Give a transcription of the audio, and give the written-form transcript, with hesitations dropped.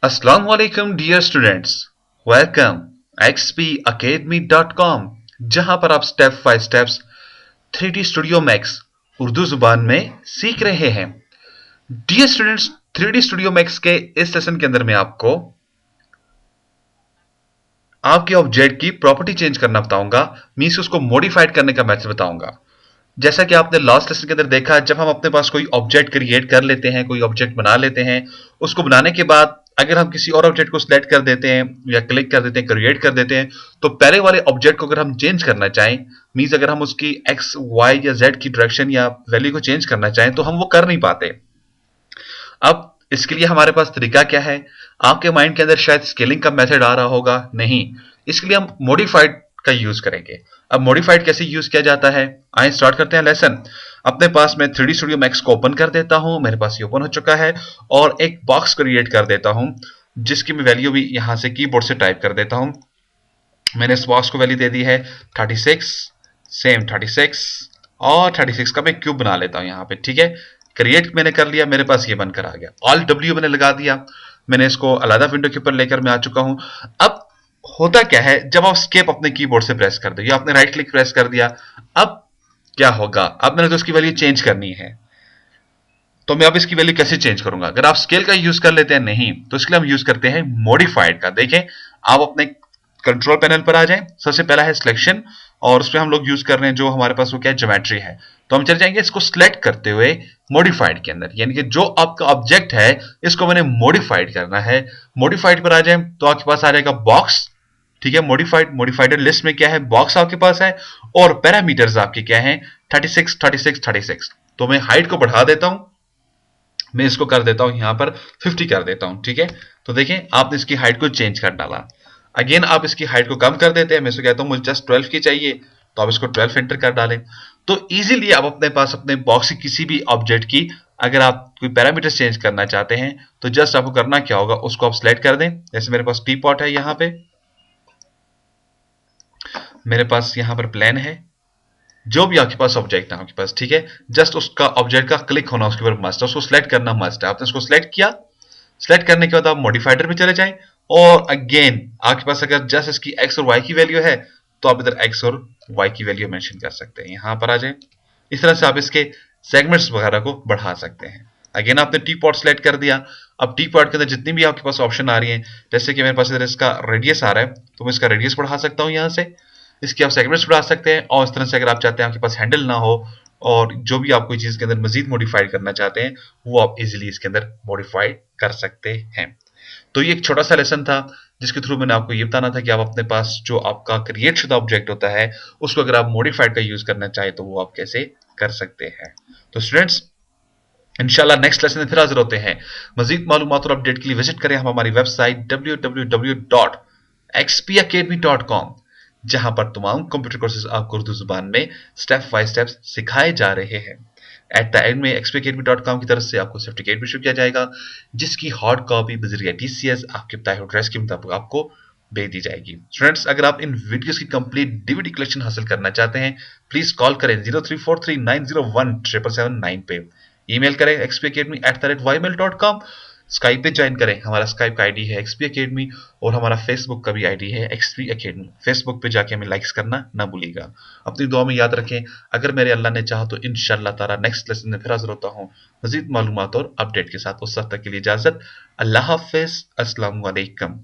Assalamualaikum dear students. Welcome xpacademy.com जहां पर आप step by steps 3D studio max Urdu जुबान में सीख रहे हैं। Dear students, 3D studio max के इस सेशन के अंदर मैं आपको आपके ऑब्जेक्ट की प्रॉपर्टी चेंज करना बताऊंगा, मींस उसको मॉडिफाइड करने का मेथड बताऊंगा। जैसा कि आपने लास्ट लेसन के अंदर देखा, जब हम अपने पास कोई ऑब्जेक्ट क्रिएट कर लेते हैं, कोई ऑब्जेक्ट बना लेते हैं, उसको बनाने के बाद अगर हम किसी और ऑब्जेक्ट को सिलेक्ट कर देते हैं या क्लिक कर देते हैं, क्रिएट कर देते हैं, तो पहले वाले ऑब्जेक्ट को अगर हम चेंज करना चाहें, मींस अगर हम उसकी एक्स वाई या जेड की डायरेक्शन या वैल्यू को चेंज करना चाहें, तो हम वो कर नहीं पाते। अब इसके लिए हमारे पास तरीका क्या है? आपके माइंड के अंदर शायद स्केलिंग का मेथड आ रहा होगा। नहीं, इसके लिए हम मॉडिफाइड का यूज करेंगे। अब मॉडिफाइड कैसे यूज किया जाता है, आइए स्टार्ट करते हैं लेसन। अपने पास मैं 3D स्टूडियो मैक्स को ओपन कर देता हूं, मेरे पास ये ओपन हो चुका है, और एक बॉक्स क्रिएट कर देता हूं जिसकी मैं वैल्यू भी यहां से कीबोर्ड से टाइप कर देता हूं। मैंने इस बॉक्स को वैल्यू दे दी है 36, सेम 36, और 36 का मैं क्यूब बना लेता हूं यहां पे। ठीक है, क्रिएट मैंने कर लिया, मेरे पास ये बनकर आ गया। ऑल डब्ल्यू मैंने लगा दिया, मैंने इसको अलग विंडो के ऊपर लेकर मैं आ चुका हूं। अब होता क्या है, जब आप स्केप अपने कीबोर्ड से प्रेस कर दो या आपने राइट क्लिक प्रेस कर दिया, अब क्या होगा? अब मैंने तो इसकी वैल्यू चेंज करनी है, तो मैं अब इसकी वैल्यू कैसे चेंज करूंगा? अगर आप स्केल का यूज कर लेते हैं, नहीं, तो इसके लिए हम यूज करते हैं मॉडिफाइड का। देखें, आप अपने कंट्रोल पैनल पर आ जाएं, सबसे पहला है सिलेक्शन, और उसमें हम लोग यूज कर रहे हैं जो हमारे पास वो क्या है, ज्योमेट्री है। तो हम चले जाएंगे इसको सिलेक्ट करते हुए मॉडिफाइड के अंदर, यानी कि जो आपका ऑब्जेक्ट है इसको मैंने मॉडिफाइड करना है। मॉडिफाइड पर आ जाए तो आपके पास आ जाएगा बॉक्स। ठीक है, मॉडिफाइड लिस्ट में क्या है, बॉक्स आपके पास है, और पैरामीटर्स आपके क्या हैं, 36, 36, 36। तो मैं हाइट को बढ़ा देता हूं, मैं इसको कर देता हूं यहां पर 50 कर देता हूं। ठीक है, तो देखें आपने इसकी हाइट को चेंज कर डाला। अगेन आप इसकी हाइट को कम कर देते हैं, मैं इसको कहता हूं मुझे जस्ट 12 की चाहिए, तो आप इसको 12 एंटर कर डालें। तो इजीली आप अपने पास अपने बॉक्स की किसी भी ऑब्जेक्ट की अगर आप कोई पैरामीटर चेंज करना चाहते हैं, तो जस्ट आपको करना क्या होगा, उसको आप सिलेक्ट कर दें। जैसे मेरे पास टी पॉट है, यहां पे मेरे पास यहां पर प्लेन है, जो भी आपके पास ऑब्जेक्ट है आपके पास, ठीक है, जस्ट उसका ऑब्जेक्ट का क्लिक होना उसके ऊपर मस्ट है, उसको सिलेक्ट करना मस्ट है। आपने उसको सिलेक्ट किया, सिलेक्ट करने के बाद आप मॉडिफाइडर में चले जाएं, और अगेन आपके पास अगर जस्ट इसकी एक्स और वाई की वैल्यू है, तो आप इधर एक्स और वाई की वैल्यू मेंशन कर सकते हैं, यहां पर आ जाए। इस तरह से आप इसके सेगमेंट्स वगैरह को बढ़ा सकते हैं। अगेन आपने टी पॉट सेलेक्ट कर दिया। अब टी पॉट के अंदर जितनी भी आपके पास ऑप्शन आ रही है, जैसे कि मेरे पास इधर इसका रेडियस आ रहा है, तो मैं इसका रेडियस बढ़ा सकता हूं यहां से, इसके आप सेगमेंट्स बढ़ा सकते हैं, और इस तरह से अगर आप चाहते हैं आपके पास हैंडल ना हो, और जो भी आप कोई चीज के अंदर मजीद मॉडिफाइड करना चाहते हैं, वो आप इजीली इसके अंदर मॉडिफाइड कर सकते हैं। तो ये एक छोटा सा लेसन था जिसके थ्रू मैंने आपको ये बताना था कि आप अपने पास जो आपका क्रिएट शुदा ऑब्जेक्ट होता है, उसको अगर आप मॉडिफाइड का यूज करना चाहें, तो वो आप कैसे कर सकते हैं। तो स्टूडेंट्स, इंशाल्लाह नेक्स्ट लेसन में फिर हाजिर होते हैं। मजीद मालूमात और अपडेट के लिए विजिट करें हम हमारी वेबसाइट www.xpacademy.com, जहां पर तमाम कंप्यूटर कोर्सेज आपको उर्दू जुबान में स्टेप बाय स्टेप सिखाए जा रहे हैं। एट द एंड में xpacademy.com की तरफ से आपको सर्टिफिकेट भी इशू किया जाएगा, जिसकी हार्ड कॉपी बजरिया TCS आपके बताए हुए एड्रेस के मुताबिक आपको भेज दी जाएगी। स्टूडेंट्स, अगर आप इन वीडियोस की कंप्लीट DVD कलेक्शन हासिल करना चाहते हैं, प्लीज कॉल करें 0343901779 पे, ईमेल करें xpacademy@ymail.com, स्काइप पे ज्वाइन करें, हमारा स्काइप का आईडी है XP Academy, और हमारा फेसबुक का भी आईडी है XP Academy। फेसबुक पे जाके हमें लाइक्स करना ना भूलिएगा। अपनी दुआ में याद रखें, अगर मेरे अल्लाह ने चाहा तो इंशाअल्लाह ताला नेक्स्ट लेसन में फिर हाजिर होता हूँ मजीद मालूमात और अपडेट के साथ। उस वक्त तक के लिए इजाजत, अल्लाह हाफिज, अस्सलाम वालेकुम।